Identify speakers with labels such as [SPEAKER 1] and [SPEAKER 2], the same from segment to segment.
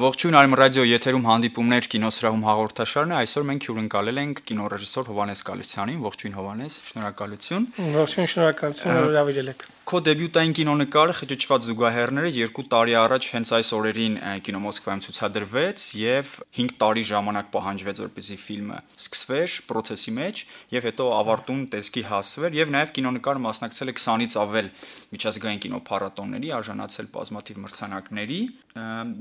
[SPEAKER 1] Ողջույն Արմ ռադիո եթերում հանդիպումներ կինոսրահում հաղորդաշարն է, այսօր մենք հյուրընկալել ենք կինոռեժիսոր Հովհաննես Գալստյանին, ողջույն Հովհաննես, շնորհակալություն։
[SPEAKER 2] Ողջույն, շնորհակալություն, որ հրավիրել եք։
[SPEAKER 1] Քո դեբյուտային կինոնկարը «Խճճված զուգահեռները» 2 տարի առաջ հենց այս օրերին կինո Մոսկվայում ցուցադրվեց եւ 5 տարի ժամանակ պահանջվեց որպեսզի ֆիլմը սկսվեր process-ի մեջ եւ հետո ավարտուն տեսքի հասվեր եւ նաեւ կինոնկարը մասնակցել է 20-ից ավել միջազգային կինոփառատոների, արժանացել բազմաթիվ մրցանակների։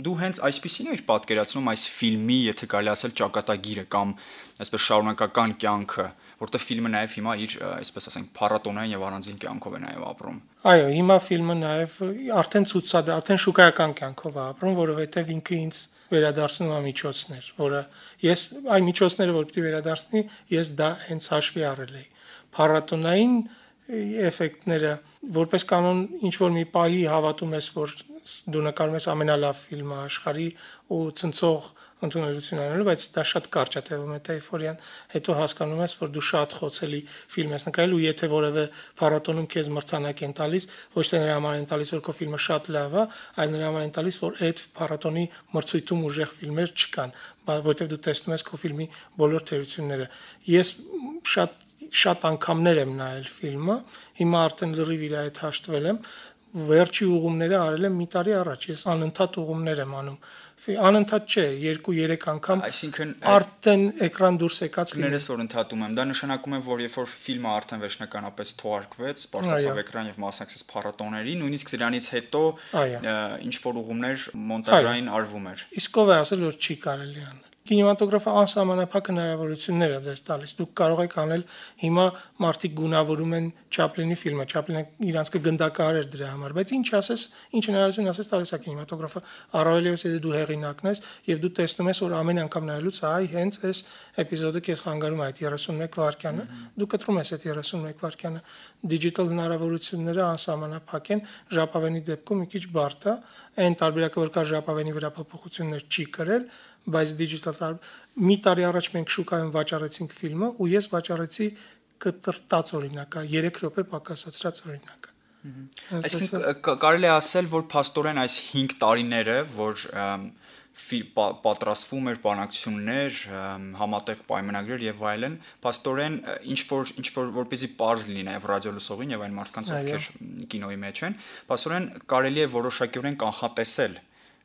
[SPEAKER 1] Դու հենց այսպիսին ես պատկերացնում այս ֆիլմի, եթե կարելի ասել, ճակատագիրը կամ այսպես շարունակական կյանքը, որտեղ ֆիլմը նաև հիմա իր, այսպես ասենք, փառատոնային եւ առանձին կյանքով է նաև ապրում։
[SPEAKER 2] Այո, հիմա ֆիլմը նաև արդեն ցուցադրել, արդեն շուկայական կյանքով է ապրում, որովհետեւ ինքը ինձ վերադարձնում է միջոցներ, որը ես այն միջոցները, որ պիտի վերադարձնի, ես դա հենց հաշվի առել էի։ Փառատոնային էֆեկտները, որպես կանոն, ինչ որ մի պահի հավատում ես, որ դու նկարում ես ամենալավ ֆիլմը աշխարհի ու ցնցող ընդունելություն անելու, բայց դա շատ կարճ է թվում է էйֆորիան, հետո հասկանում ես, որ դու շատ խոցելի ֆիլմ ես նկարել ու եթե որևէ փառատոնում քեզ մրցանակ են տալիս, ոչ թե նրա համար են տալիս, որ քո ֆիլմը շատ լավ է, այլ նրա համար են տալիս, որ այդ փառատոնի մրցույթում ուժեղ ֆիլմեր չկան, որովհետև դու տեսնում ես քո ֆիլմի բոլոր թերությունները։ Ես շատ անգամներ եմ նայել ֆիլմը, հիմա արդեն լրիվ իր հետ հաշտվել եմ, վերջի ուղումները արել եմ մի տարի առաջ, ես անընդհատ ուղումներ եմ անում, անընդհատ չէ, 2-3 անգամ,
[SPEAKER 1] այսինքն
[SPEAKER 2] արդեն էկրան դուրս եկած ֆիլմ։
[SPEAKER 1] Ներես որ ընդհատում եմ, դա նշանակում է, որ երբ որ ֆիլմը արդեն վերջնականապես թողարկվեց, բարձրացավ էկրան եւ մասնակցեց փառատոների, նույնիսկ դրանից հետո ինչ որ ուղումներ մոնտաժային արվում էր։
[SPEAKER 2] Իսկ ով է ասել, որ չի կարելի անել։ Կինեմատոգրաֆը անսահմանափակ հնարավորություններ է ձեզ տալիս։ Դուք կարող եք անել, հիմա մարդիկ գունավորում են Չապլինի ֆիլմը, Չապլինը իրանց կգնդակահար էր դրա համար, բայց ինչ ասես, ինչ հնարավորություն ասես տալիս է կինեմատոգրաֆը, առավելևս եթե դու հեղինակն ես եւ դու տեսնում ես, որ ամեն անգամ նայելուց այ հենց այս էպիզոդը քեզ խանգարում է այդ 31 վայրկյանը, դու կտրում ես այդ 31 վայրկյանը։ Դիջիտալ հնարավորությունները անսահմանափակ են, ժապավենի դեպքում մի քիչ բարդ է, այն տարբերակը որ կա ժապավենի վրա փոփոխություններ չի կրել, բայց դիջիտալ մի տարի առաջ մենք շուկայում վաճառեցինք ֆիլմը ու ես վաճառեցի կտրտած օրինակը 3 րոպե պակասացրած օրինակը։
[SPEAKER 1] Այսինքն կարելի է ասել, որ փաստորեն այս 5 տարիները, որ պատրաստվում էր բանակցություններ, համատեղ պայմանագրեր եւ այլն, փաստորեն ինչ որ որպեսզի པարզ լինի նաեւ ռադիոլուսողին եւ այն մարդկանց, ովքեր կինոյի մեջ են, փաստորեն կարելի է որոշակիորեն կանխատեսել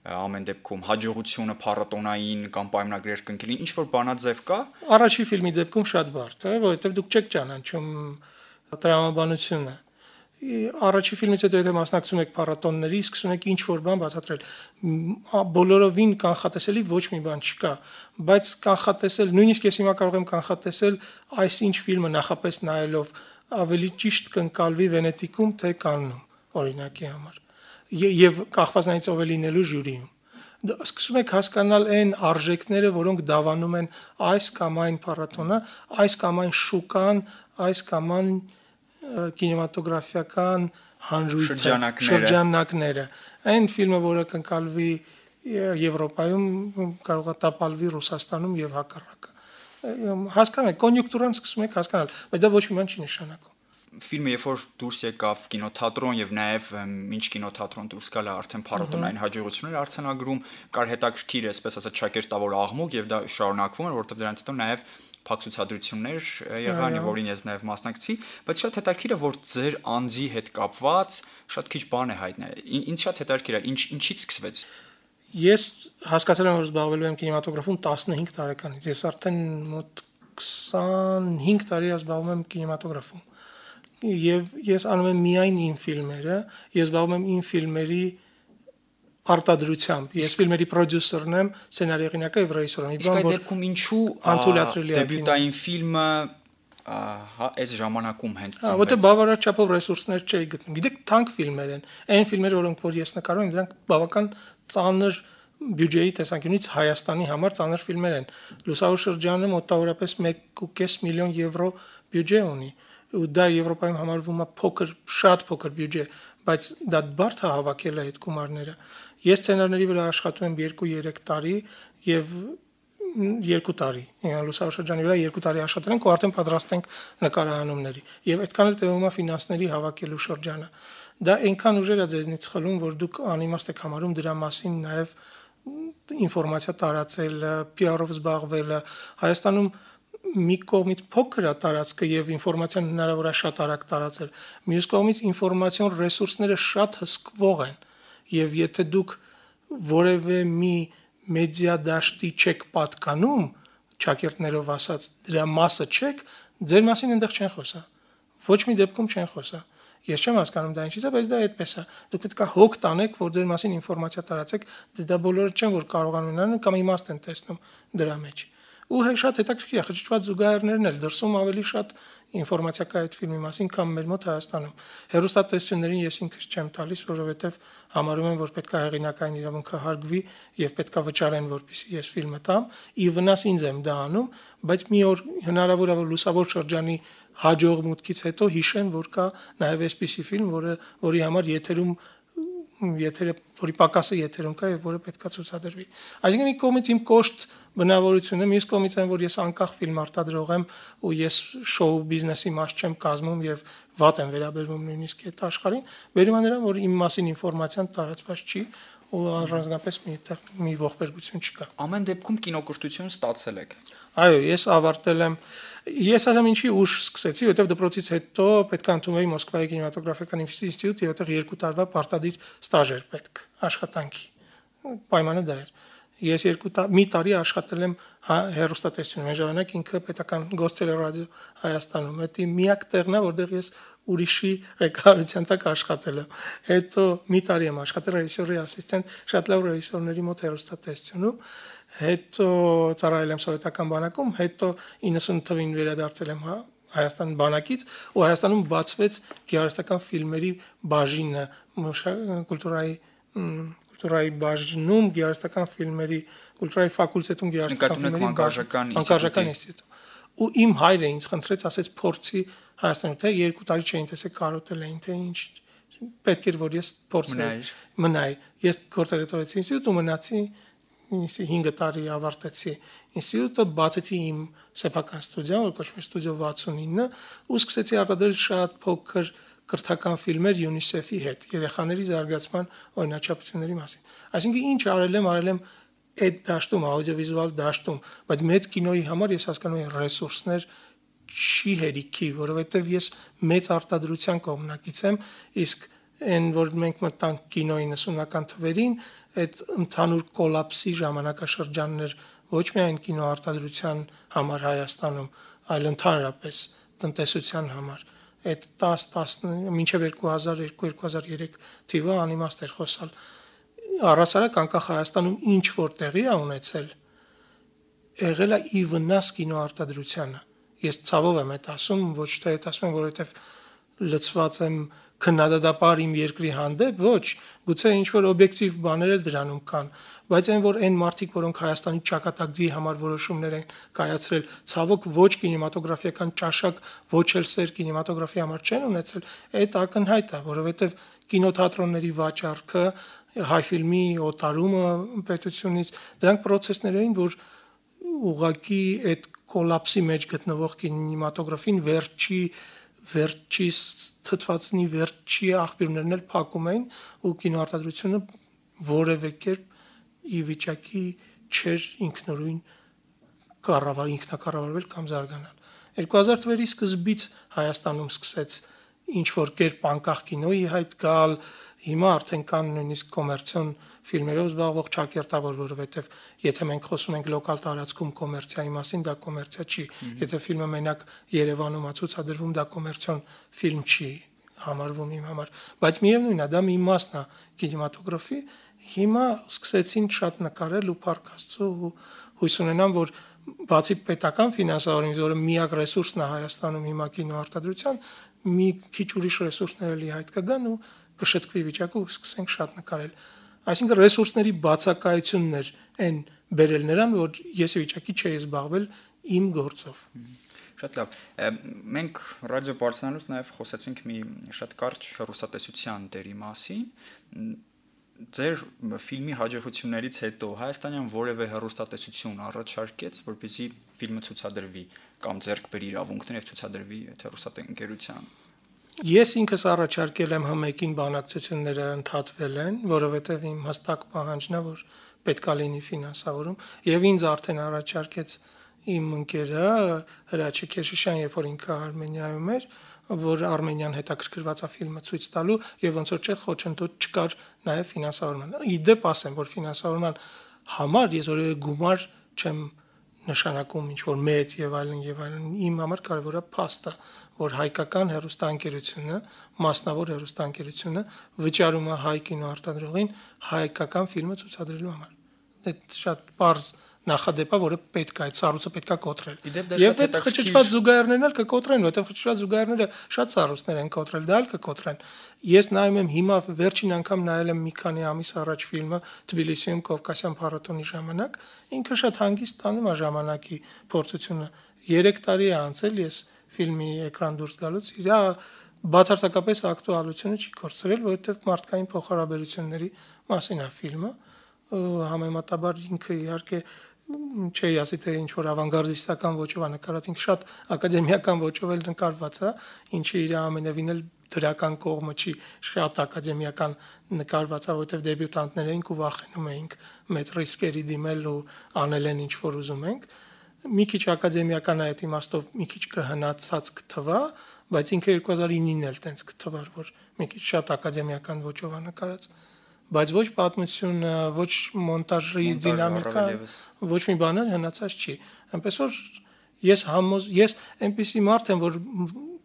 [SPEAKER 1] ամեն դեպքում հաջողությունը փառատոնային կամ պայմանագրեր կնքելին ինչ որ բանաձև կա։
[SPEAKER 2] Առաջի ֆիլմի դեպքում շատ բարդ է, որովհետեւ դուք չեք ճանաչում տրամաբանությունը։ Առաջի ֆիլմից հետո եթե մասնակցում եք փառատոնների, սկսում եք ինչ որ բան բացատրել։ Բոլորովին կանխատեսելի ոչ մի բան չկա, բայց կանխատեսել, նույնիսկ ես հիմա կարող եմ կանխատեսել այսինչ ֆիլմը նախապես նայելով ավելի ճիշտ կընկալվի Վենետիկում թե Կաննում, օրինակի համար։ Եվ կախված նրանից ով է լինելու ժյուրիում։ Սկսում եք հասկանալ այն արժեքները, որոնք դավանում են այս կամ այն փառատոնը, այս կամ այն շուկան, այս կամ այն կինեմատոգրաֆիական շրջանակները։ Այն ֆիլմը, որը կընկալվի Եվրոպայում, կարող է տապալվի Ռուսաստանում եւ հակառակը։ Հասկանալ, կոնյունկտուրան սկսում եք հասկանալ, բայց դա ոչ մի բան չի նշանակում։
[SPEAKER 1] Ֆիլմը երբ որ դուրս եկավ կինոթատրոն եւ նաեւ ինչ կինոթատրոն դուրս գալը արդեն փառատոնային հաջողություններ արձանագրում, կար հետաքրքիր, այսպես ասած, շակերտավոր աղմուկ եւ դա շարունակվում էր, որովհետեւ դրանից հետո նաեւ փակ ցուցադրություններ եղան եւ որին ես նաեւ մասնակցի, բայց շատ հետաքրքիր է, որ ձեր անձի հետ կապված շատ քիչ բան է հայտնել։ Ինչ շատ հետաքրքիր է, ինչից սկսվեց։
[SPEAKER 2] Ես հասկացել եմ, որ զբաղվելու եմ կինեմատոգրաֆում 15 տարեկանից։ Ես արդեն մոտ 25 տարի զբաղվում եմ կինեմատոգրաֆում։ Եվ ես անում եմ միայն իմ ֆիլմերը, ես զբաղվում եմ իմ ֆիլմերի արտադրությամբ, ես ֆիլմերի պրոդյուսերն եմ, սցենարի հեղինակը եւ ռեժիսորը։
[SPEAKER 1] Իսկ այդ դեպքում ինչու դեբյուտային ֆիլմը այս ժամանակում հենց ծնվեց։
[SPEAKER 2] Որտե բավարար չափով ռեսուրսներ չէի գտնում։ Գիտեք, թանկ ֆիլմեր են։ Այն ֆիլմերը, որոնք որ ես նկարում եմ, դրանք բավական ծանր բյուջեի տեսանկյունից Հայաստանի համար ծանր ֆիլմեր են։ Լուսավոր շրջանը մոտավորապես 1.5 միլիոն եվրո բյուջե ունի։ Ու դա Եվրոպայում համարվում է փոքր, շատ փոքր բյուջե, բայց դա բարդ է հավաքել այդ գումարները։ Ես սցենարների վրա աշխատում եմ 2-3 տարի եւ 2 տարի։ Լուսավոր շրջանի վրա 2 տարի աշխատել ենք ու արդեն պատրաստ ենք նկարահանումների։ Եվ այդքան էլ տևում է ֆինանսների հավաքելու շրջանը։ Դա այնքան ուժեր է ձեզնից խլում, որ դուք անիմաստ եք համարում դրա մասին նաեւ ինֆորմացիա տարածելը, PR-ով զբաղվելը, Հայաստանում մի կողմից փոքր է տարածքը եւ ինֆորմացիան հնարավոր է շատ արագ տարածել։ Մյուս կողմից ինֆորմացիոն ռեսուրսները շատ հսկվող են եւ եթե դուք որևէ մի մեդիա դաշտի չեք պատկանում, ճակերտներով ասած, դրա մասը չեք, ձեր մասին այնտեղ չեն խոսա։ Ոչ մի դեպքում չեն խոսա։ Ես չեմ հասկանում դա ինչից է, բայց դա այդպես է։ Դուք պետք է հոգ տանեք, որ ձեր մասին ինֆորմացիա տարածեք, դա բոլորը չեն որ կարողանում անեն կամ իմաստ են տեսնում դրա մեջ։ Ու շատ հետաքրքիր է, խճճված զուգահեռներն էլ դրսում ավելի շատ ինֆորմացիա կա այդ ֆիլմի մասին, քան մեր մոտ Հայաստանում։ Հեռուստատեսություններին ես ինքս չեմ տալիս, որովհետև համարում եմ, որ պետք է հեղինակային իրավունքը հարգվի եւ պետք է վճարեն, որպեսզի ես ֆիլմը տամ, ի վնաս ինձ եմ դա անում, բայց մի օր հնարավոր է որ լուսավոր շրջանի հաջող մուտքից հետո հիշեն, որ կա նաեւ այսպիսի ֆիլմ, որի համար որի պակասը եթերում կա եւ որը պետքա ցուցադրվի։ Այսինքն մի կողմից իմ կոշտ բնավորությունը, մյուս կողմից այն որ ես անկախ ֆիլմ արտադրող եմ ու ես շոու բիզնեսի մաս չեմ կազմում եւ վատ եմ վերաբերվում նույնիսկ այդ աշխարհին, վերում է նրան որ իմ մասին ինֆորմացիան տարածված չի ու առանձնապես մի ողբերգություն չկա։
[SPEAKER 1] Ամեն դեպքում կինոկրթություն ստացել եք։
[SPEAKER 2] Այո, ես ավարտել եմ։ Ես ասեմ ինչի ուշ սկսեցի, որտեղ դպրոցից հետո պետք է ընդունվեի Մոսկվայի կինեմատոգրաֆիական ինստիտուտ եւ այդտեղ 2 տարվա պարտադիր ստաժ էր պետք աշխատանքի։ Պայմանը դա էր։ Ես մի տարի աշխատել եմ հեռուստատեսությունում, այն ժամանակ ինքը պետական գոստելերադիո Հայաստանում։ Դա միակ տեղն է, որտեղ ես ուրիշի ղեկավարության տակ աշխատել եմ։ Հետո մի տարի եմ աշխատել ռեժիսորի ասիստենտ, շատ լավ ռեժիսորների մոտ հեռուստատեսությունում։ Հետո ծառայել եմ սովետական բանակում, հետո 90 թվականին վերադարձել եմ Հայաստան բանակից ու Հայաստանում բացվեց գեղարվեստական ֆիլմերի բաժինը, կուլտուրայի բաժնում գեղարվեստական ֆիլմերի, կուլտուրայի ֆակուլտետում գեղարվեստական ֆիլմերի անկարժական ինստիտուտ։ Ու իմ հայրը ինձ խնդրեց, ասեց փորձի Հայաստանում, թե 2 տարի չէին տեսեք կարոտել էին, թե ինչ պետք էր որ ես մնայի։ Ես գործեր տվեցի ինստիտուտ ու մնացի 5 տարի ավարտեցի ինստիտուտը, բացեցի իմ սեփական ստուդիան, որ կոչվում է Ստուդիո 69, ու սկսեցի արտադրել շատ փոքր կրթական ֆիլմեր ՅՈՒՆԻՍԵՖ-ի հետ, երեխաների զարգացման օրինաչափությունների մասին։ Այսինքն ինչ արել եմ այդ դաշտում, աուդիովիզուալ դաշտում, բայց մեծ կինոյի համար ես հասկանում եմ ռեսուրսներ չի հերիքի, որովհետև ես մեծ արտադրության կողմնակից եմ, իսկ այն որ մենք մտանք կինոյի 90-ական թվերին, այդ ընդհանուր կոլապսի ժամանակաշրջաններ ոչ միայն կինոարտադրության համար Հայաստանում, այլ ընդհանրապես տնտեսության համար, այդ 10 մինչև 2002-2003 թիվը անիմաստ էր խոսալ։ Առհասարակ անկախ Հայաստանում ինչ որ տեղի է ունեցել, եղել է ի վնաս կինոարտադրությանը։ Ես ցավով եմ այդ ասում, ոչ թե այդ ասում եմ, որովհետև լծված եմ քննադատապար իմ երկրի հանդեպ, ոչ, գուցե ինչ որ օբյեկտիվ բաներ էլ դրանում կան, բայց այն որ այն մարդիկ, որոնք Հայաստանի ճակատագրի համար որոշումներ են կայացրել, ցավոք ոչ կինեմատոգրաֆիական ճաշակ, ոչ էլ սեր կինեմատոգրաֆի համար չեն ունեցել, այդ ակնհայտ է, որովհետև կինոթատրոնների վաճառքը, հայ ֆիլմի օտարումը պետությունից, դրանք process-ներ էին, որ ուղղակի այդ կոլապսի մեջ գտնվող կինեմատոգրաֆին վերջի թթվածնի վերջի աղբյուրներն էլ փակում էին ու կինոարտադրությունը որևէ կերպ ի վիճակի չէր ինքնուրույն ինքնակառավարվել կամ զարգանալ։ 2000 թվերի սկզբից Հայաստանում սկսեց ինչ որ կերպ անկախ կինոյի հայտ գալ, հիմա արդեն կան նույնիսկ կոմերցիոն ֆիլմերով զբաղվող ճակերտավոր, որովհետև եթե մենք խոսում ենք լոկալ տարածքում կոմերցիայի մասին, դա կոմերցիա չի։ Եթե ֆիլմը մենակ Երևանում է ցուցադրվում, դա կոմերցիոն ֆիլմ չի համարվում իմ համար, բայց միևնույնն է, դա մի մասն է կինեմատոգրաֆի։ Հիմա սկսեցին շատ նկարել ու փառք Աստծո ու հույս ունենամ, որ բացի պետական ֆինանսավորումից, որը միակ ռեսուրսն է Հայաստանում հիմա կինոարտադրության, մի քիչ ուրիշ ռեսուրսներ էլի հայտ կգան ու կշտկվի վիճակը ու սկսենք շատ նկարել։ Այսինքն ռեսուրսների բացակայությունն էր այն բերել նրան, որ ես վիճակի չէի զբաղվել իմ գործով։
[SPEAKER 1] Շատ լավ։ Մենք ռադիո Պարսանալուց նաև խոսեցինք մի շատ կարճ հեռուստատեսության դերի մասին։ Ձեր ֆիլմի հաջողություններից հետո հայաստանյան որևէ հեռուստատեսություն առաջարկեց, որպեսզի ֆիլմը ցուցադրվի կամ ձեռք բերի իրավունքներ եւ ցուցադրվի հեռուստաընկերության։
[SPEAKER 2] Ես ինքս առաջարկել եմ ՀՄԵԿ-ին բանակցությունները ընդհատվել են, որովհետև իմ հստակ պահանջն է, որ պետքա լինի ֆինանսավորում, եւ ինձ արդեն առաջարկեց իմ ընկերը Հրաչյա Քեշիշյան, երբ որ ինքը Արմենիայում էր, որ Արմենիան հետաքրքրված է ֆիլմը ցույց տալու եւ ոնց որ չէ խոչընդոտ չկար նաեւ ֆինանսավորման։ Իդեպ ասեմ, որ ֆինանսավորման համար ես որևէ գումար չեմ նշանակում ինչ որ մեծ եւ այլն իմ համար կարևոր է փաստը, որ հայկական հեռուստաընկերությունը, մասնավոր հեռուստաընկերությունը վճարում է հայ կինոարտադրողին հայկական ֆիլմը ցուցադրելու համար։ Դա շատ པարզ նախադեպ է, որը պետք է այդ սառույցը պետք է կոտրել։ Եվ այդ խճճված զուգահեռներն էլ կկոտրեն, որովհետև խճճված զուգահեռները շատ սառույցներ են կոտրել, դա էլ կկոտրեն։ Ես նայում եմ հիմա վերջին անգամ նայել եմ մի քանի ամիս առաջ ֆիլմը Թբիլիսիում Կովկասյան փառատոնի ժամանակ, ինքը շատ հանգիստ տանում է ժամանակի փորձությունը։ 3 տարի է անցել ես ֆիլմի էկրան դուրս գալուց, իր բացարձակապես ակտուալությունը չի կորցրել, որովհետև մարդկային փոխհարաբերությունների մասին է ֆիլմը, համեմատաբար ինքը իհարկե չէ ասի թե ինչ որ ավանգարդիստական ոճով է նկարված, ինքը շատ ակադեմիական ոճով էլ նկարված է, ինչը իր ամենևին էլ դրական կողմը չի, շատ ակադեմիական նկարված է, որովհետև դեբյուտանտներ էինք ու վախենում էինք մեծ ռիսկերի դիմել ու անել են ինչ որ ուզում ենք։ Մի քիչ ակադեմիական է այդ իմաստով, մի քիչ կհնացած կթվա, բայց ինքը 2009-ին էլ տենց կթվար, որ մի քիչ շատ ակադեմիական ոճով է նկարած, բայց ոչ պատմությունը, ոչ մոնտաժի դինամիկան, ոչ մի բան հնացած չի։ Այնպես որ ես այնպիսի մարդ եմ, որ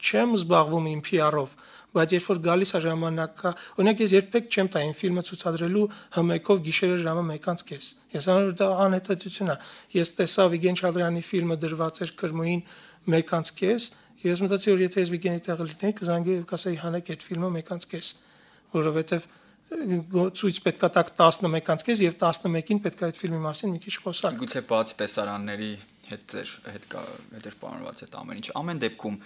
[SPEAKER 2] չեմ զբաղվում իմ PR-ով, բայց երբ որ գալիս է ժամանակը, օրինակ ես երբեք չեմ տա իմ ֆիլմը ցուցադրելու հմեկով գիշերը ժամը 1:30։ Ես անոր դա անհետացություն է։ Ես տեսա Վիգեն Չադրյանի ֆիլմը դրված էր Կրմուին 1:30, ես մտածի որ եթե ես Վիգենի տեղը լինեի, կզանգեի եւ կասեի հանեք այդ ֆիլմը 1:30, որովհետեւ ցույց պետքա տակ 11:30 եւ 11-ին պետքա այդ ֆիլմի մասին մի քիչ խոսալ։
[SPEAKER 1] Գուցե բաց տեսարանների հետ էր պարոնված այդ ամեն ինչ։ Ամեն դեպքում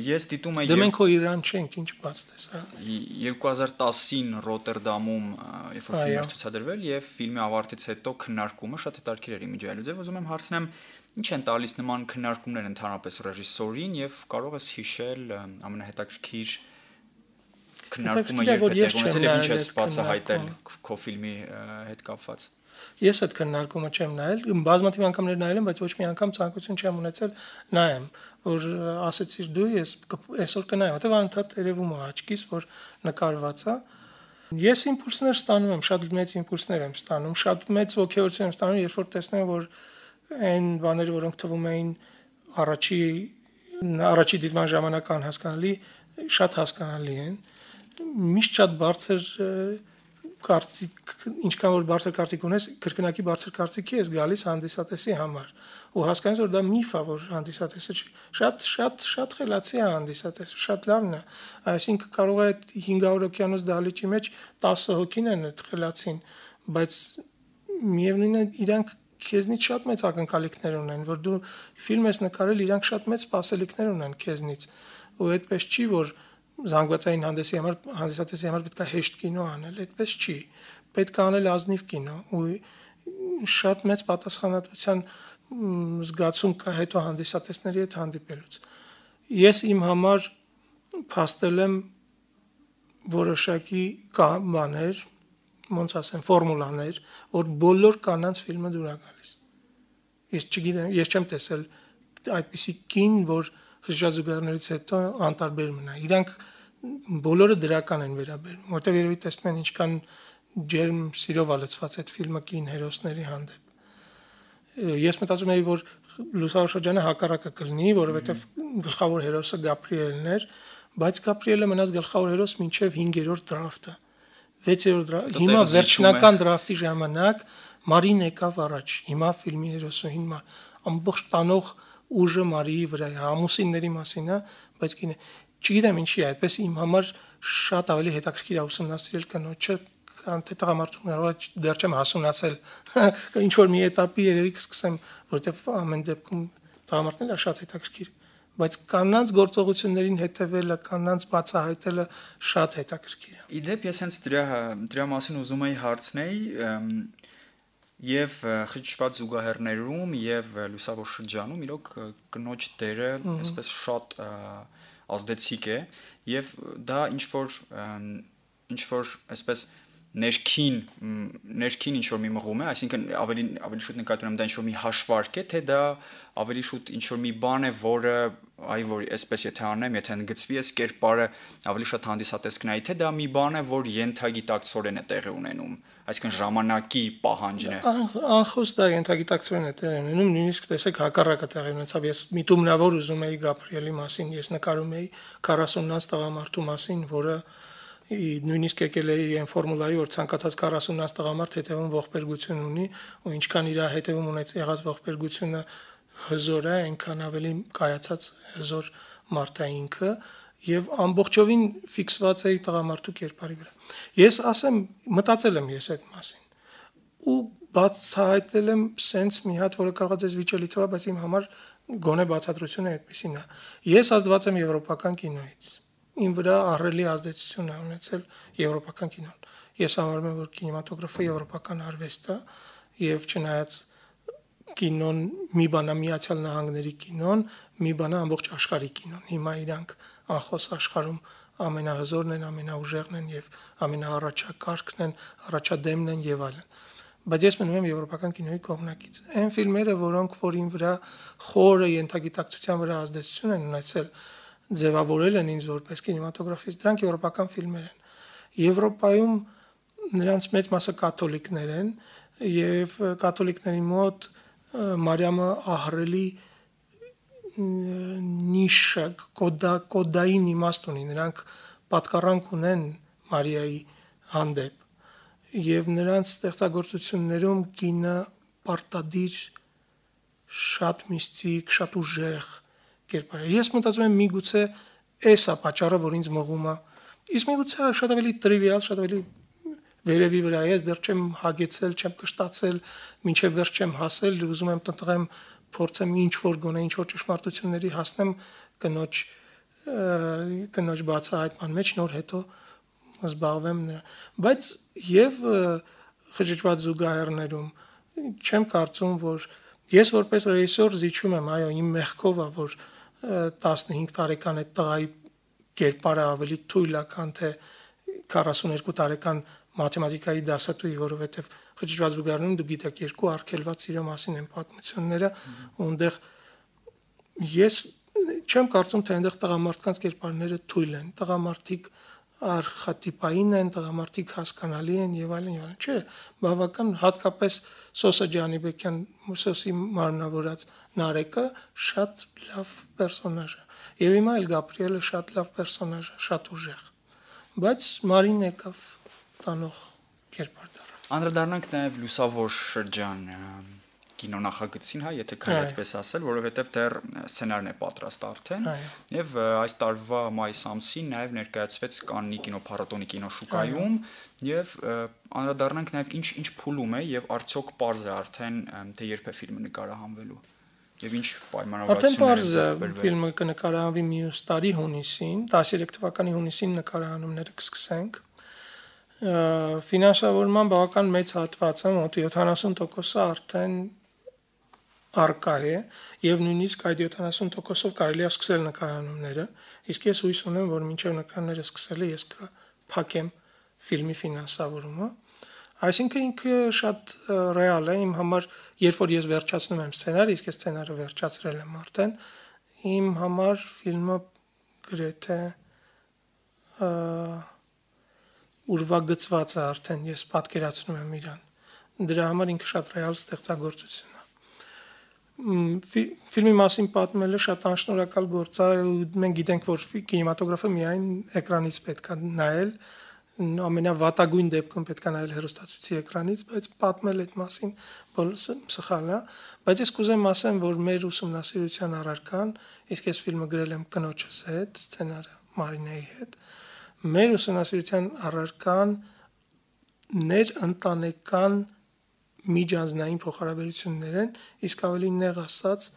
[SPEAKER 1] ես դիտում եմ
[SPEAKER 2] Դե մենք հո Իրան չենք, ինչ բաց տեսարան։
[SPEAKER 1] 2010-ին Ռոտերդամում երբ որ ֆիլմը ցուցադրվել եւ ֆիլմի ավարտից հետո քննարկումը շատ հետաքրքիր էր իմիջայլուց եւ ուզում եմ հարցնեմ ինչ են տալիս նման քննարկումներ ընդհանրապես ռեժիսորին եւ կարող ես հիշել ամենահետաքրքիր քննարկումը երբ է տեղի ունեցել եւ ինչ ես բացահայտել քո ֆիլմի հետ կապված։
[SPEAKER 2] Ես այդ քննարկումը չեմ նայել, բազմաթիվ անգամներ նայել եմ, բայց ոչ մի անգամ ցանկություն չեմ ունեցել նայեմ, որ ասեցիր դու ես այսօր կնայեմ, որտեղ անընդհատ երևում է աչքիս, որ նկարված է։ Ես իմպուլսներ ստանում եմ, շատ մեծ իմպուլսներ եմ ստանում, շատ մեծ ոգևորություն եմ ստանում, երբ որ տեսնում եմ, որ այն բաները, որոնք թվում էին առաջի դիտման ժամանակ անհասկանալի, շատ հասկանալի են։ Միշտ շատ բարձր կարծիք, ինչքան որ բարձր կարծիք ունես, կրկնակի բարձր կարծիքի ես գալիս հանդիսատեսի համար։ Ու հասկանես որ դա միֆ է, որ հանդիսատեսը շատ խելացի է հանդիսատեսը, շատ լավն է։ Այսինքն կարող է 500 օկյանոս դահլիճի մեջ 10 հոգին են այդ խելացին, բայց միևնույնն է իրանք քեզնից շատ մեծ ակնկալիքներ ունեն, որ դու ֆիլմ ես նկարել, իրանք շատ մեծ սպասելիքներ ունեն քեզնից։ Ու այդպես չի, որ զանգվածային հանդիսատեսի համար պետք է հեշտ կինո անել, այդպես չի։ Պետք է անել ազնիվ կինո ու շատ մեծ պատասխանատվության զգացում կա հետո հանդիսատեսների հետ հանդիպելուց։ Ես իմ համար փաստել եմ որոշակի բաներ, ոնց ասեմ, ֆորմուլաներ, որ բոլոր կանանց ֆիլմը դուր է գալիս։ Ես չգիտեմ, ես չեմ տեսել այդպիսի կին, որ խժժազուգարներից հետո անտարբեր մնա։ Իրանք բոլորը դրական են վերաբերվում, որտեղ երևի տեսնում են ինչքան ջերմ սիրով է լցված այդ ֆիլմը կին հերոսների հանդեպ։ Ես մտածում եի, որ Լուսավոր շրջանը հակառակը կլինի, որովհետև գլխավոր հերոսը Գաբրիելն էր, բայց Գաբրիելը մնաց գլխավոր հերոս մինչև 5-րդ դրաֆտը։ 6-րդ դրաֆտ։ Հիմա վերջնական դրաֆտի ժամանակ Մարին եկավ առաջ։ Հիմա ֆիլմի հերոսուհին ամբողջ տանող ուժը Մարիի վրա է, ամուսինների մասին է, բայց չգիտեմ ինչի է, այդպես իմ համար շատ ավելի հետաքրքիր է ուսումնասիրել կնոջը, քան թե տղամարդու դեռ չեմ հասունացել, ինչ որ մի этаպի երևի կսկսեմ, որովհետև ամեն դեպքում տղամարդն է շատ հետաքրքիր, բայց կանանց գործողություններին հետևելը, կանանց բացահայտելը շատ հետաքրքիր է։
[SPEAKER 1] Իդեպ ես հենց դրա մասին ուզում եի հարցնել Եվ խճճված զուգահեռներում եւ լուսավոր շրջանում իրոք կնոջ դերը այսպես շատ ազդեցիկ է եւ դա ինչ որ այսպես ներքին ինչ որ մի մղում է, այսինքն ավելի շուտ նկատի ունեմ դա ինչ որ մի հաշվարկ է, թե դա ավելի շուտ ինչ որ մի բան է, որը որ այսպես եթե անեմ, եթե ընդգծվի այս կերպարը ավելի շատ հանդիսատեսկնայի, թե դա մի բան է, որ ենթագիտակցորեն է տեղի ունենում, այսինքն ժամանակի պահանջն է։
[SPEAKER 2] Անխոս դա ենթագիտակցորեն է տեղի ունենում, նույնիսկ տեսեք հակառակը տեղի ունեցավ։ Ես միտումնավոր ուզում էի Գաբրիելի մասին, ես նկարում էի 40-ից տղամարդու մասին, որը նույնիսկ եկել է այն ֆորմուլայի, որ ցանկացած 40-ից տղամարդ հետևում ողբերգություն ունի, ու ինչքան իր հետևում ունեցած եղած ողբերգությունը հզոր է, այնքան ավելի կայացած հզոր մարդ է ինքը, եւ ամբողջովին ֆիքսված է տղամարդու կերպարի վրա։ Ես ասեմ, մտածել եմ ես այդ մասին, ու բացահայտել եմ sense մի հատ, որը կարող է ձեզ վիճելի թվա, բայց իմ համար գոնե բացատրությունը այդպեսին է։ Ես ազդված եմ եվրոպական կինոից։ Իմ վրա ահռելի ազդեցություն է ունեցել եվրոպական կինոն։ Ես համարում եմ, որ կինեմատոգրաֆը եվրոպական արվեստ է, եւ չնայած կինոն մի բան է Միացյալ Նահանգների կինոն, մի բան է ամբողջ աշխարհի կինոն։ Հիմա իրանք անխոս աշխարհում ամենահզորն են, ամենաուժեղն են եւ ամենաառաջակարգն են, առաջադեմն են եւ այլն։ Բայց ես մնում եմ եվրոպական կինոյի կողմնակից։ Այն ֆիլմերը, որոնք որին վրա խորը ենթագիտակցության վրա ազդեցություն են ունեցել, ձևավորել են ինձ որպես կինեմատոգրաֆիստ, դրանք եվրոպական ֆիլմեր են։ Եվրոպայում նրանց մեծ մասը կաթոլիկներ են եւ կաթոլիկների մոտ Մարիամը ահռելի նիշ կոդային իմաստ ունի, նրանք պատկառանք ունեն Մարիայի հանդեպ եւ նրանց ստեղծագործություններում կինը պարտադիր շատ միստիկ, շատ ուժեղ կերպար է։ Ես մտածում եմ միգուցե էս է պատճառը, որ ինձ մղում է։ Իսկ միգուցե շատ ավելի տրիվիալ, շատ ավելի վերևի վրա ես դեռ չեմ հագեցել, չեմ կշտացել, մինչև վերջ չեմ հասել, ուզում եմ տնտղեմ, փորձեմ ինչ որ գոնե ինչ որ ճշմարտությունների հասնեմ կնոջ բացահայտման մեջ, նոր հետո զբաղվեմ նրա։ Բայց եւ խճճված զուգահեռներում չեմ կարծում, որ ես որպես ռեժիսոր զիջում եմ, այո, իմ մեղքով է, որ 15 տարեկան այդ տղայի կերպարը ավելի թույլ է, քան թե 42 տարեկան մաթեմատիկայի դասատուի, որովհետև խճճված զուգահեռներում դուք գիտեք, երկու արգելված սիրո մասին են պատմությունները, ու այնտեղ ես չեմ կարծում, թե այնտեղ տղամարդկանց կերպարները թույլ են, տղամարդիկ արխետիպային են, տղամարդիկ հասկանալի են եւ այլն եւ այլն։ Չէ, բավական հատկապես Սոսա Ջանիբեկյան Սոսի մարմնավորած Նարեկը շատ լավ պերսոնաժ է։ Եվ հիմա էլ Գաբրիելը շատ լավ պերսոնաժ է, շատ ուժեղ։ Բայց Մարին եկավ տանող կերպար դառավ։
[SPEAKER 1] Անդրադառնանք նաեւ լուսավոր շրջան կինոնախագծին, հա, եթե կարելի այդպես ասել, որովհետև դեռ սցենարն է պատրաստ արդեն, եւ այս տարվա մայիս ամսին նաեւ ներկայացվեց Կաննի կինոփառատոնի կինոշուկայում, եւ անդրադառնանք նաեւ ինչ փուլում է եւ արդյոք պարզ է արդեն թե երբ է ֆիլմը նկարահանվելու եւ ինչ պայմանավորվածություններ
[SPEAKER 2] են ձեռք բերվել։ Արդեն պարզ է, ֆիլմը կնկարահանվի մյուս տարի հունիսին, 13 թվականի հունիսին նկարահանումները կսկսենք։ Ֆինանսավորման բավական մեծ հատվածը, մոտ 70%-ը արդեն արկա է եւ նույնիսկ այդ 70%-ով կարելի է սկսել նկարահանումները, իսկ ես հույս ունեմ, որ մինչեւ նկարները սկսելը ես կփակեմ ֆիլմի ֆինանսավորումը։ Այսինքն ինքը շատ ռեալ է իմ համար, երբ որ ես վերջացնում եմ սցենարը, իսկ ես սցենարը վերջացրել եմ արդեն, իմ համար ֆիլմը գրեթե ուրվագծված է արդեն, ես պատկերացնում եմ իրան։ Դրա համար ինքը շատ ռեալ ստեղծագործություն է։ Ֆիլմի մասին պատմելը շատ անշնորհակալ գործ է, մենք գիտենք, որ կինեմատոգրաֆը միայն էկրանից պետք է նայել, ամենավատագույն դեպքում պետք է նայել հեռուստացույցի էկրանից, բայց պատմել այդ մասին սխալ է, բայց ես կուզեմ ասեմ, որ մեր ուսումնասիրության առարկան, իսկ ես ֆիլմը գրել եմ կնոջս հետ, սցենարը Մարինեի հետ, մեր ուսումնասիրության առարկան ներընտանեկան միջանձնային փոխհարաբերություններ են, իսկ ավելի նեղ ասած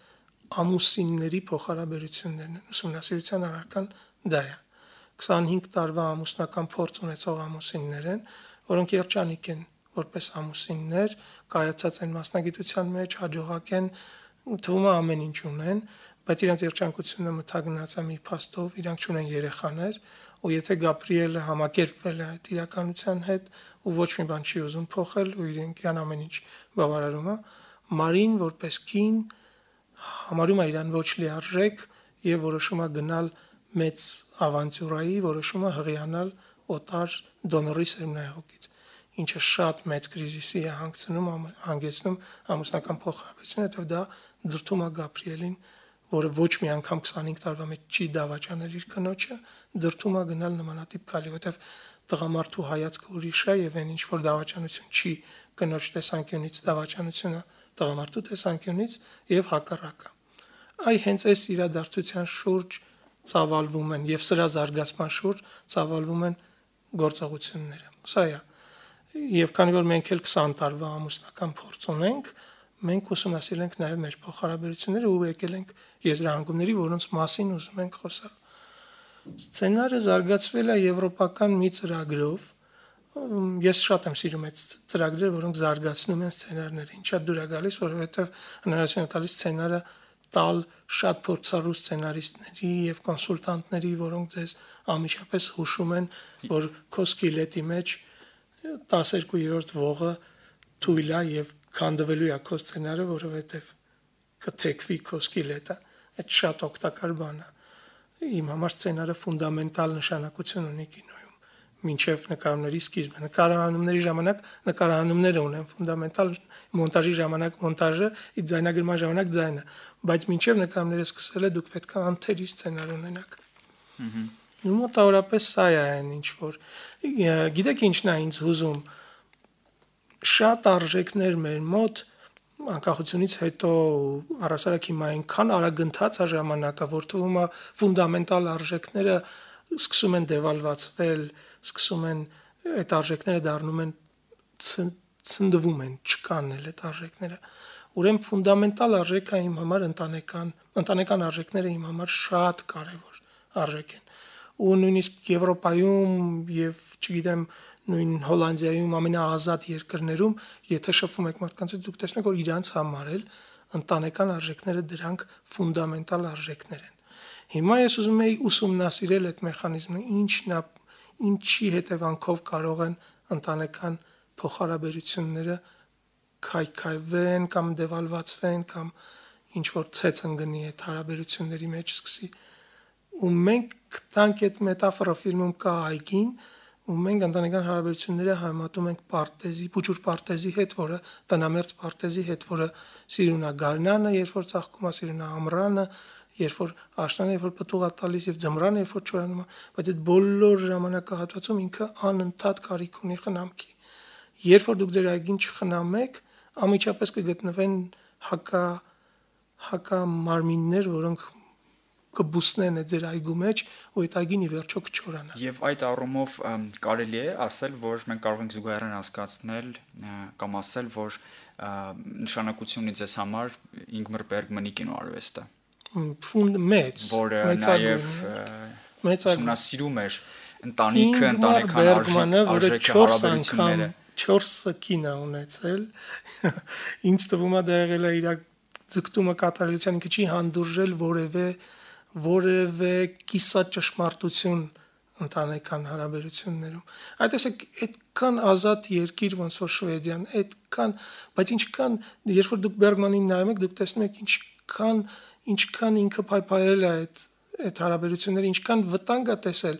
[SPEAKER 2] ամուսինների փոխհարաբերություններն են, ուսումնասիրության առարկան դա է։ 25 տարվա ամուսնական փորձ ունեցող ամուսիններ են, որոնք երջանիկ են որպես ամուսիններ, կայացած են մասնագիտության մեջ, հաջողակ են, թվում է ամեն ինչ ունեն, բայց իրենց երջանկությունը մթագնած է մի փաստով, իրանք չունեն երեխաներ, ու եթե Գաբրիելը համակերպվել է այդ իրականության հետ ու ոչ մի բան չի ուզում փոխել ու իրան ամեն ինչ բավարարում է, Մարին որպես կին համարում է իրան ոչ լիարժեք եւ որոշում է գնալ մեծ ավանտյուրայի, որոշում է հղիանալ օտար դոնորի սերմնայողից, ինչը շատ մեծ կրիզիսի է հանգեցնում ամուսնական փոխհարաբերությունը, հետո դա դրդում է Գաբրիելին, որը ոչ մի անգամ 25 տարվա մեջ չի դավաճանել իր կնոջը, դրդում է գնալ նմանատիպ քայլի, որովհետև տղամարդու հայացքը ուրիշ է եւ այն ինչ որ դավաճանություն չի կնոջ տեսանկյունից, դավաճանությունը տղամարդու տեսանկյունից եւ հակառակը։ Այ հենց այս իրադարձության շուրջ ծավալվում են եւ սրա զարգացման շուրջ ծավալվում են գործողությունները։ Սա է։ Եվ քանի որ մենք էլ 20 տարվա ամուսնական փորձ ունենք, մենք ուսումնասիրել ենք նաև մեր փոխհարաբերությունները ու եկել ենք եզրահանգումների, որոնց մասին ուզում ենք խոսալ։ Սցենարը զարգացվել է եվրոպական մի ծրագրով։ Ես շատ եմ սիրում այդ ծրագրերը, որոնք զարգացնում են սցենարները։ Ինչա դուր է գալիս, որովհետև հնարավորություն է տալիս սցենարը տալ շատ փորձառու սցենարիստների եւ կոնսուլտանտների, որոնք ձեզ ամիջապես հուշում են, որ քո սկիլետի մեջ 12-րդ ողը թույլ է եւ քանդվելու է քո սցենարը, որովհետեւ կթեքվի քո սկիլետը։ Այդ շատ օգտակար բան է։ Իմ համար սցենարը ֆունդամենտալ նշանակություն ունի կինոյում։ Մինչև նկարների սկիզբը, նկարահանումների ժամանակ նկարահանումները ունեն ֆունդամենտալ, մոնտաժի ժամանակ մոնտաժը, ձայնագրման ժամանակ ձայնը, բայց մինչև նկարները սկսելը դուք պետք է անթերի սցենար ունենաք։ Ու մոտավորապես սա է այն ինչ որ գիտեք ինչն է ինձ հուզում, շատ արժեքներ մեր մոտ անկախությունից հետո առասարակ հիմա այնքան արագընթաց է ժամանակը, որ թվում է ֆունդամենտալ արժեքները սկսում են դեվալվացվել, սկսում են այդ արժեքները դառնում են ցնդվում են, չկան էլ այդ արժեքները։ Ուրեմն ֆունդամենտալ արժեքը իմ համար ընտանեկան արժեքները իմ համար շատ կարևոր արժեք են։ Ու նույնիսկ Եվրոպայում եւ չգիտեմ նույն Հոլանդիայում ամենաազատ երկրներում, եթե շփվում եք մարդկանց հետ, դուք տեսնեք, որ իրանց համար էլ ընտանեկան արժեքները դրանք ֆունդամենտալ արժեքներ են։ Հիմա ես ուզում եի ուսումնասիրել այդ մեխանիզմը, ինչի հետևանքով կարող են ընտանեկան փոխհարաբերությունները քայքայվեն կամ դեվալվացվեն կամ ինչ որ ցեց ընկնի այդ հարաբերությունների մեջ սկսի։ Ու մենք գտանք այդ մետաֆորը ֆիլմում կա այգին, ու մենք ընտանեկան հարաբերությունները համատում ենք պարտեզի, փուչուր պարտեզի հետ, որը տնամերձ պարտեզի հետ, որը սիրուն է գարնանը, երբ որ ծաղկում է, սիրուն է ամռանը, երբ որ աշնանը, երբ որ պտուղ է տալիս եւ ձմռանը, երբ որ չորանում է, բայց այդ բոլոր ժամանակահատվածում ինքը անընդհատ կարիք ունի խնամքի։ Երբ որ դուք ձեր այգին չխնամեք, ամիջապես կգտնվեն հակամարմիններ, որոնք կբուսնեն ձեր այգու մեջ ու այդ այգին ի վերջո կչորանա։
[SPEAKER 1] Եվ այդ առումով կարելի է ասել, որ մենք կարող ենք զուգահեռ հասկացնել կամ ասել, որ նշանակություն ունի ձեզ համար Ինգմար Բերգմանի կինոարվեստը։
[SPEAKER 2] Մեծ,
[SPEAKER 1] որը նաև ուսումնասիրում էր ընտանիքը, ընտանեկան արժեքը, հարաբերությունները։
[SPEAKER 2] 4 կինո ունեցել։ Ինչ թվում է դա եղել է իր ձգտումը կատարելության, ինքը չի հանդուրժել որևէ կիսաճշմարտություն ընտանեկան հարաբերություններում։ Այդ տեսեք, այդքան ազատ երկիր ոնց որ Շվեդիան, այդքան, բայց ինչքան, երբ որ դուք Բերգմանին նայում եք, դուք տեսնում եք ինչքան ինքը փայփայել է այդ հարաբերությունները, ինչքան վտանգ է տեսել։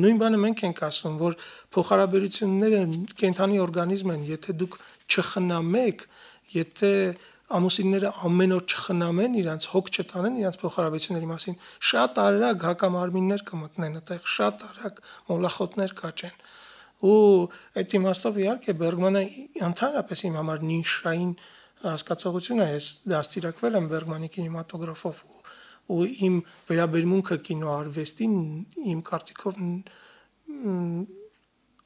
[SPEAKER 2] Նույն բանը մենք ենք ասում, որ փոխհարաբերությունները կենթանի օրգանիզմ են, եթե դուք չխնամեք, եթե ամուսինները ամեն օր չխնամեն իրանց, հոգ չտանեն իրանց փոխհարաբերությունների մասին, շատ արագ հակամարմիններ կմտնեն այդտեղ, շատ արագ մոլախոտներ կաճեն։ Ու այդ իմաստով իհարկե Բերգմանը ընդհանրապես իմ համար նիշային հասկացողություն է, ես դաստիարակվել եմ Բերգմանի կինեմատոգրաֆով ու իմ վերաբերմունքը կինոարվեստին իմ կարծիքով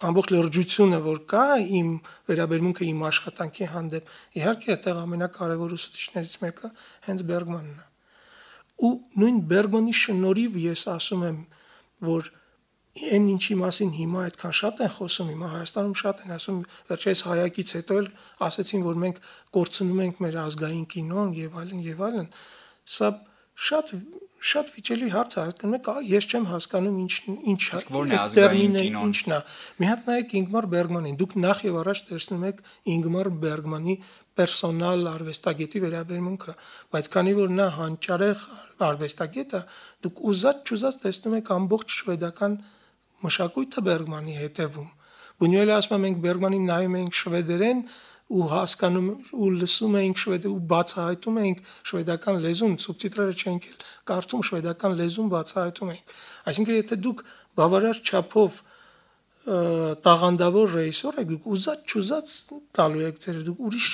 [SPEAKER 2] ամբողջ լրջությունը որ կա իմ վերաբերմունքը իմ աշխատանքի հանդեպ իհարկե այդտեղ ամենակարևոր ուսուցիչներից մեկը հենց Բերգմանն է ու նույն Բերգմանի շնորհիվ ես ասում եմ որ այն ինչի մասին հիմա այդքան շատ են խոսում հիմա Հայաստանում շատ են ասում վերջերս հայակից հետո էլ ասեցին որ մենք կորցնում ենք մեր ազգային կինոն եւ այլն սա շատ վիճելի հարց է, հասկանում եք, ես չեմ հասկանում ինչ
[SPEAKER 1] որն է ազգային կինոն։
[SPEAKER 2] ինչն է։ Մի հատ նայեք Ինգմար Բերգմանին, դուք նախ եւ առաջ տեսնում եք Ինգմար Բերգմանի պերսոնալ արվեստագետի վերաբերմունքը, բայց քանի որ նա հանճարեղ արվեստագետ է, դուք ուզած տեսնում եք ամբողջ շվեդական մշակույթը Բերգմանի հետևում։ Բունյուելը ասում է, մենք Բերգմանին նայում ենք շվեդերեն ու հասկանում ու լսում էինք շվեդերեն ու բացահայտում էինք շվեդական լեզուն, սուբտիտրերը չենք կարդում, շվեդական լեզուն բացահայտում էինք։ Այսինքն եթե դուք բավարար չափով տաղանդավոր ռեժիսոր եք, դուք ուզած տալու եք ձեր, դուք ուրիշ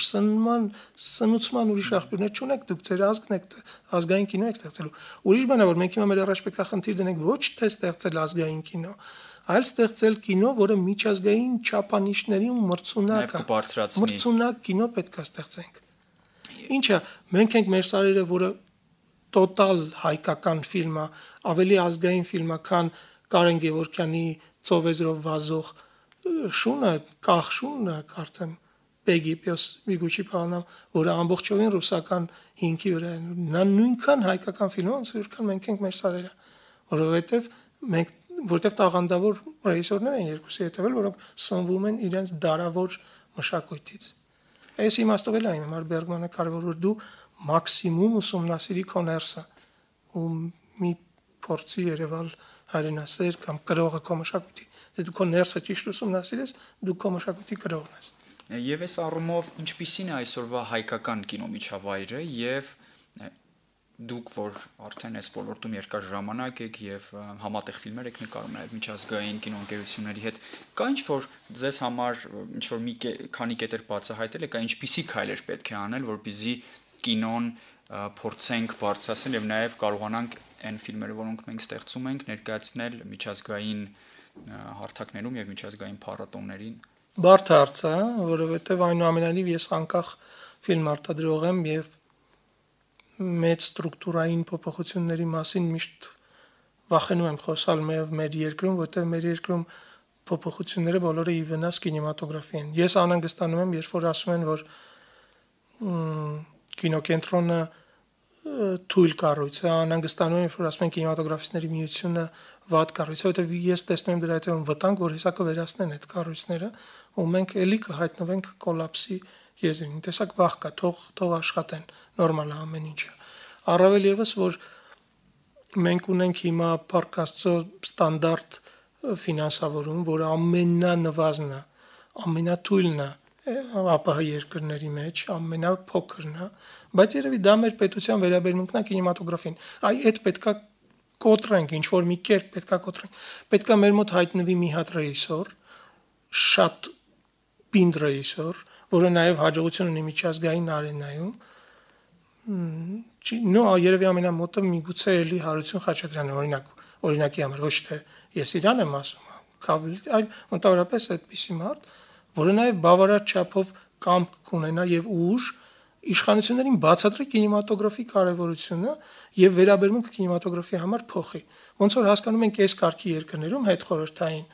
[SPEAKER 2] սնուցման ուրիշ աղբյուրներ չունեք, դուք ձեր ազգն եք, ազգային կինո եք ստեղծելու։ Ուրիշ բան է, որ մենք հիմա մեր առաջ պետք է խնդիր դնենք ոչ թե ստեղծել ազգային կինո, այլ ստեղծել կինո, որը միջազգային չափանիշների ու մրցունակ կինո պետք է ստեղծենք։ Ինչը մենք ենք մեր սարերը, որը տոտալ հայկական ֆիլմ է, ավելի ազգային ֆիլմ է, քան Կարեն Գևորգյանի ծովեզրով վազող շունը, կախ շունը, կարծեմ, Պեգիպիոս Միգուչի Պաանամ, որը ամբողջովին ռուսական հիմքի վրա է։ Նա նույնքան հայկական ֆիլմ է, ոնց որքան մենք ենք մեր սարերը, որովհետև տաղանդավոր ռեժիսորներ են երկուսի հետևել, որոնք սնվում են իրենց դարավոր մշակույթից։ Այս իմաստով էլ այն համար Բերգմանը կարևոր որ դու մաքսիմում ուսումնասիրի քո ներսը ու մի փորձի երևալ հայրենասեր կամ կրողը քո մշակույթի։ Դե դու քո ներսը ճիշտ ուսումնասիրես, դու քո մշակույթի կրողն ես։
[SPEAKER 1] Եվ այս առումով ինչպիսին է այսօրվա հայկական կինո միջավայրը եւ դուք որ արդեն այս ոլորտում երկար ժամանակ եք եւ համատեղ ֆիլմեր եք նկարում նաեւ միջազգային կինոընկերությունների հետ, կա ինչ-որ ձեզ համար ինչ-որ մի քանի կետեր բացահայտել եք, ինչպիսի քայլեր պետք է անել, որպեսզի կինոն փորձենք բարձրացնել եւ նաեւ կարողանանք այն ֆիլմերը, որոնք մենք ստեղծում ենք, ներկայացնել միջազգային հարթակներում եւ միջազգային փառատոներին։
[SPEAKER 2] Բարդ հարց է, որովհետեւ այնուամենայնիվ ես անկախ ֆիլմ արտադրող եմ եւ մեծ ստրուկտուրային փոփոխությունների մասին միշտ վախենում եմ խոսալ մեր երկրում, որտեղ մեր երկրում փոփոխությունները բոլորը ի վնաս կինեմատոգրաֆի են։ Ես անհանգստանում եմ, երբ որ ասում են, որ կինոկենտրոնը թույլ կառույց է, անհանգստանում եմ, երբ որ ասում են կինեմատոգրաֆիստների միությունը վատ կառույց է, որտեղ ես տեսնում եմ դրա հետևում վտանգ, որ հեսա կվերացնեն այդ կառույցները, ու մենք էլի կհայտնվենք կոլապսի եզրին։ Տեսակ վախ կա, թող աշխատեն, նորմալ է ամեն ինչը։ Առավել եւս որ մենք ունենք հիմա Փառք Աստծո ստանդարտ ֆինանսավորում, որը ամենանվազն է, ամենաթույլն է ԱՊՀ երկրների մեջ, ամենափոքրն է, բայց երևի դա մեր պետության վերաբերմունքն է կինեմատոգրաֆին։ Այդ պետքա կոտրենք, ինչ որ մի կերպ պետքա կոտրենք։ Պետքա մեր մոտ հայտնվի մի հատ ռեժիսոր, շատ պինդ ռեժիսոր, որը նաև հաջողություն ունի միջազգային արենայում։ Երևի ամենամոտը միգուցե էլի Հարություն Խաչատրյանը, օրինակի համար, ոչ թե ես իրան եմ ասում, այլ ընդհանրապես այդպիսի մարդ, որը նաև բավարար չափով կամք կունենա եւ ուժ իշխանություններին բացատրի կինեմատոգրաֆի կարևորությունը եւ վերաբերմունքը կինեմատոգրաֆի համար փոխի։ Ոնց որ հասկանում ենք այս կարգի երկրներում հետխորհրդային,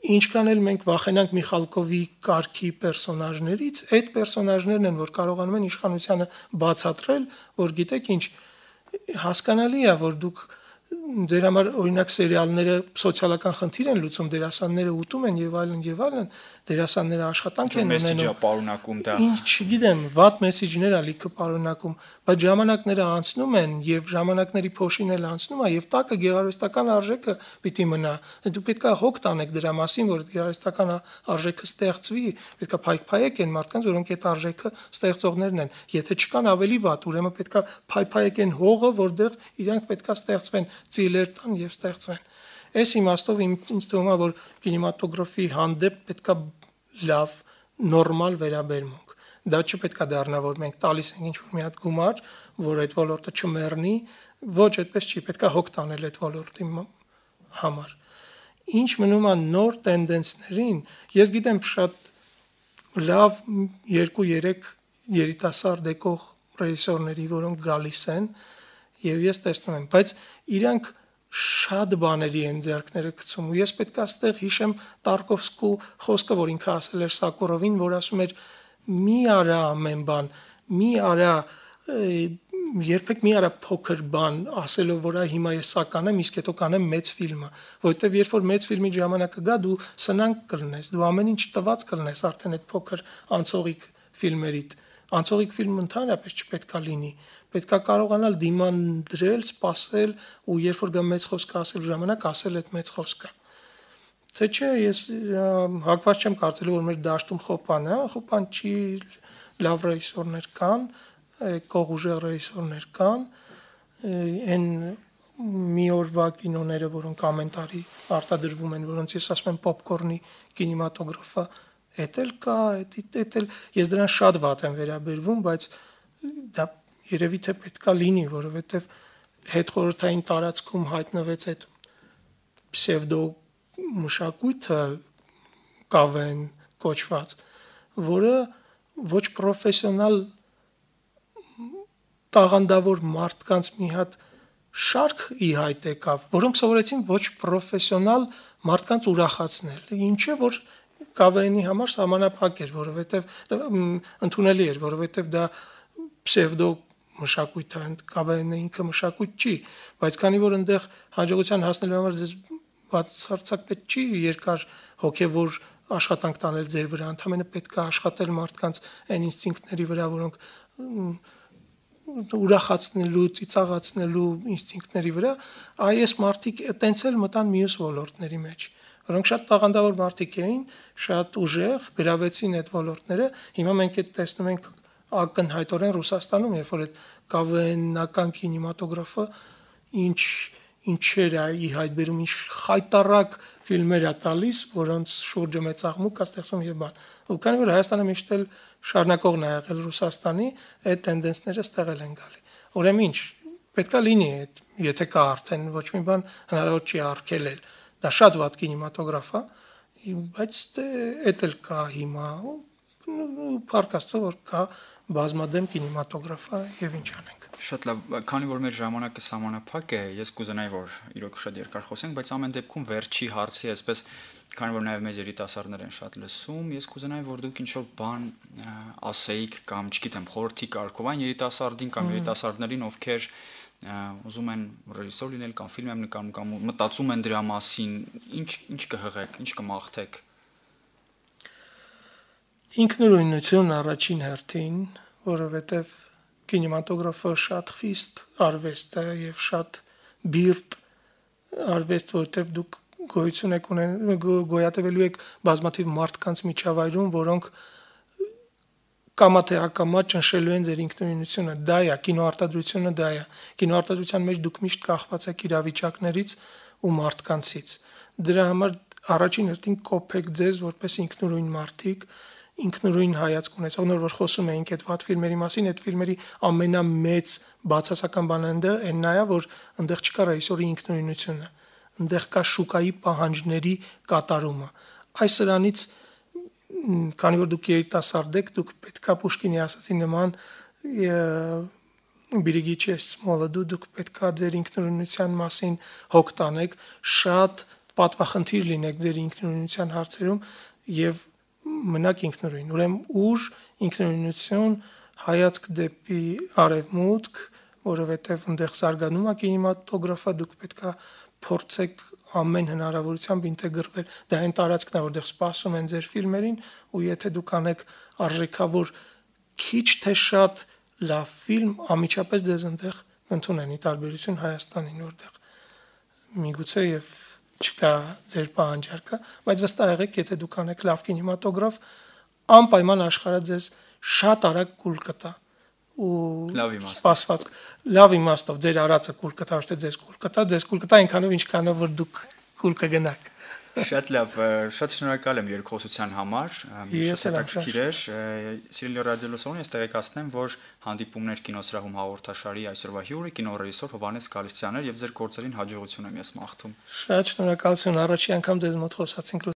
[SPEAKER 2] ինչքան էլ մենք վախենանք Միխալկովի կարգի պերսոնաժներից, այդ պերսոնաժներն են, որ կարողանում են իշխանությանը բացատրել, որ գիտեք ինչ, հասկանալի է, որ դուք ձեր համար օրինակ սերիալները սոցիալական խնդիր են լուծում, դերասանները ուտում են եւ այլն, դերասանները աշխատանք են
[SPEAKER 1] ունենում։
[SPEAKER 2] Ինչ գիտեմ, վատ մեսեջներ ալիքը պարունակում, բայց ժամանակները անցնում են եւ ժամանակների փոշին էլ անցնում է եւ տակը գեղարվեստական արժեքը պիտի մնա։ Դուք պետքա հոգ տանեք դրա մասին, որ գեղարվեստական արժեքը ստեղծվի, պետքա փայփայեք այն մարդկանց, որոնք այդ արժեքը ստեղծողներն են։ Եթե չկան ավելի վատ, ուրեմն պետքա փայփայեք այն հողը, որտեղ իրանք պետքա ստեղծվեն, ծիլեր տան եւ ստեղծվեն։ Այս իմաստով ինձ թվում է, որ կինեմատոգրաֆի հանդեպ պետքա լավ, նորմալ վերաբերմունք։ Դա չպետքա դառնա, որ մենք տալիս ենք ինչ-որ մի հատ գումար, որ այդ ոլորտը չմեռնի, ոչ այդպես չի, պետքա հոգ տանել այդ ոլորտի համար։ Ինչ մնում է նոր տենդենսներին, ես գիտեմ շատ լավ 2-3 երիտասարդ եկող ռեժիսորների, որոնք գալիս են եւ ես տեսնում եմ, բայց իրանք շատ բաների են ձեռքները գցում ու ես պետք է այստեղ հիշեմ Տարկովսկու խոսքը, որ ինքը ասել էր Սակորովին, որ ասում էր մի արա ամեն բան, մի արա երբեք մի արա փոքր բան ասելով, որ այ հիմա ես սա կանեմ, իսկ հետո կանեմ մեծ ֆիլմը, որովհետև երբ որ մեծ ֆիլմի ժամանակը գա, դու սնանկ կլնես, դու ամեն ինչ տված կլնես արդեն այդ փոքր անցողիկ ֆիլմերիդ։ Անցողիկ ֆիլմը ընդհանրապես չպետք է լինի։ Պետք է կարողանալ դիմադրել, սпасել ու երբ որ գա մեծ խոսքը ասելու ժամանակ ասել այդ մեծ խոսքը։ Թե չէ, ես հակված չեմ կարծելու, որ մեր դաշտում խոպան է, խոպան չի, լավ ռեժիսորներ կան, կողուժեղ ռեժիսորներ կան, այն մի օրվա կինոները, որոնք ամեն տարի արտադրվում են, որոնց ես ասում եմ պոպկորնի կինեմատոգրաֆը, էդ էլ կա, էդ էլ ես դրան շատ վատ եմ վերաբերվում, բայց դա երևի թե պետքա լինի, որովհետև հետխորհրդային տարածքում հայտնվեց այդ պսևդո մշակույթը կավեն կոչված, որը ոչ պրոֆեսիոնալ տաղանդավոր մարդկանց մի հատ շարք ի հայտ եկավ, որոնք սովորեցին ոչ պրոֆեսիոնալ մարդկանց ուրախացնել։ Ինչը որ կավենի համար սահմանափակ էր, որովհետև ընդունելի էր, որովհետև դա պսևդո մշակույթ է, կավենը ինքը մշակույթ չի, բայց քանի որ այնտեղ հաջողության հասնելու համար ձեզ բացարձակ պետք չի երկար հոգևոր աշխատանք տանել ձեր վրա, ընդհանրապես պետք է աշխատել մարդկանց այն ինստինկտների վրա, որոնք ուրախացնելու, ծիծաղացնելու ինստինկտների վրա, այս մարդիկ այտենց էլ մտան մյուս ոլորտների մեջ, որոնք շատ տաղանդավոր մարդիկ էին, շատ ուժեղ, գրավեցին այդ ոլորտները, հիմա մենք այդ տեսնում ենք ակնհայտորեն Ռուսաստանում, երբ որ այդ կավենական կինեմատոգրաֆը ինչեր է ի հայտ բերում, ինչ խայտառակ ֆիլմեր է տալիս, որոնց շուրջը մեծ աղմուկ է ստեղծում եւ բան։ Ու քանի որ Հայաստանը միշտ էլ շարունակողն է եղել Ռուսաստանի, այդ տենդենսները ստեղել են գալի։ Ուրեմն ինչ, պետքա լինի այդ, եթե կա արդեն ոչ մի բան հնարավոր չի արգելել։ Դա շատ վատ կինեմատոգրաֆ է, բայց այդ էլ կա հիմա, փառք Աստծո, որ կա բազմադեմ կինեմատոգրաֆը եւ ինչ անենք։
[SPEAKER 1] Շատ լավ, քանի որ մեր ժամանակը սահմանափակ է, ես կուզենայի, որ իրոք շատ երկար խոսենք, բայց ամեն դեպքում վերջի հարցի այսպես, քանի որ նաև մեծ երիտասարդներ են շատ լսում, ես կուզենայի, որ դուք ինչ-որ բան ասեիք կամ, չգիտեմ, խորհրդի կարգով այն երիտասարդին կամ երիտասարդներին, ովքեր ուզում են ռեժիսոր լինել կամ ֆիլմ եմ նկարում կամ մտածում են դրա մասին, ինչ կհղեք, ինչ կմաղթեք։
[SPEAKER 2] Ինքնուրույնություն առաջին հերթին, որովհետև կինեմատոգրաֆը շատ խիստ արվեստ է եւ շատ բիրտ արվեստ, որովհետեւ դուք գոյություն եք գոյատևելու եք բազմաթիվ մարդկանց միջավայրում, որոնք կամա թե ակամա ճնշելու են ձեր ինքնուրույնությունը, դա է, կինոարտադրությունը դա է։ Կինոարտադրության մեջ դուք միշտ կախված եք իրավիճակներից ու մարդկանցից։ Դրա համար առաջին հերթին կոփեք ձեզ որպես ինքնուրույն մարդիկ, ինքնուրույն հայացք ունեցող, որ խոսում էինք այդ վատ ֆիլմերի մասին, այդ ֆիլմերի ամենամեծ բացասական բանը այն նա է, որ այնտեղ չկա ռեժիսորի ինքնուրույնությունը, այնտեղ կա շուկայի պահանջների կատարումը։ Այս սրանից, քանի որ դուք երիտասարդ եք, դուք պետքա Պուշկինի ասացի նման Բիրիգիչի Սմոլոդու դուք պետքա ձեր ինքնուրույնության մասին հոգ տանեք, շատ պատվախնդիր լինեք ձեր ինքնուրույնության հարցերում եւ մնաք ինքնուրույն։ Ուրեմն ուժ, ինքնուրույնություն, հայացք դեպի արևմուտք, որովհետեւ այնտեղ զարգանում է կինեմատոգրաֆը, դուք պետքա փորձեք ամեն հնարավորությամբ ինտեգրվել։ Դա այն տարածքն է, որտեղ սպասում են ձեր ֆիլմերին, ու եթե դուք անեք արժեքավոր քիչ թե շատ լավ ֆիլմ, ամիջապես ձեզ այնտեղ կընդունեն, ի տարբերություն Հայաստանին, որտեղ միգուցե եւ չկա ձեր պահանջարկը, բայց վստահ եղեք, եթե դուք անեք լավ կինեմատոգրաֆ, անպայման աշխարհը ձեզ շատ արագ կուլ կտա ու սպասված լավ իմաստով ձեր արածը կուլ կտա, ոչ թե ձեզ կուլ կտա այնքանով ինչքանով որ դուք կուլ կգնաք։
[SPEAKER 1] Շատ լավ, շատ շնորհակալ եմ երկխոսության համար։
[SPEAKER 2] Ես էլ եմ
[SPEAKER 1] շատ։ Սիրելի ռադիոլսողներ, ես տեղեկացնեմ, որ հանդիպումներ կինոսրահում հաղորդաշարի այսօրվա հյուրը կինոռեժիսոր Հովհաննես Գալստյանն էր եւ ձեր գործերին հաջողություն եմ ես մաղթում։
[SPEAKER 2] Շատ շնորհակալություն, առաջի անգամ ձեզ մոտ խոսացինք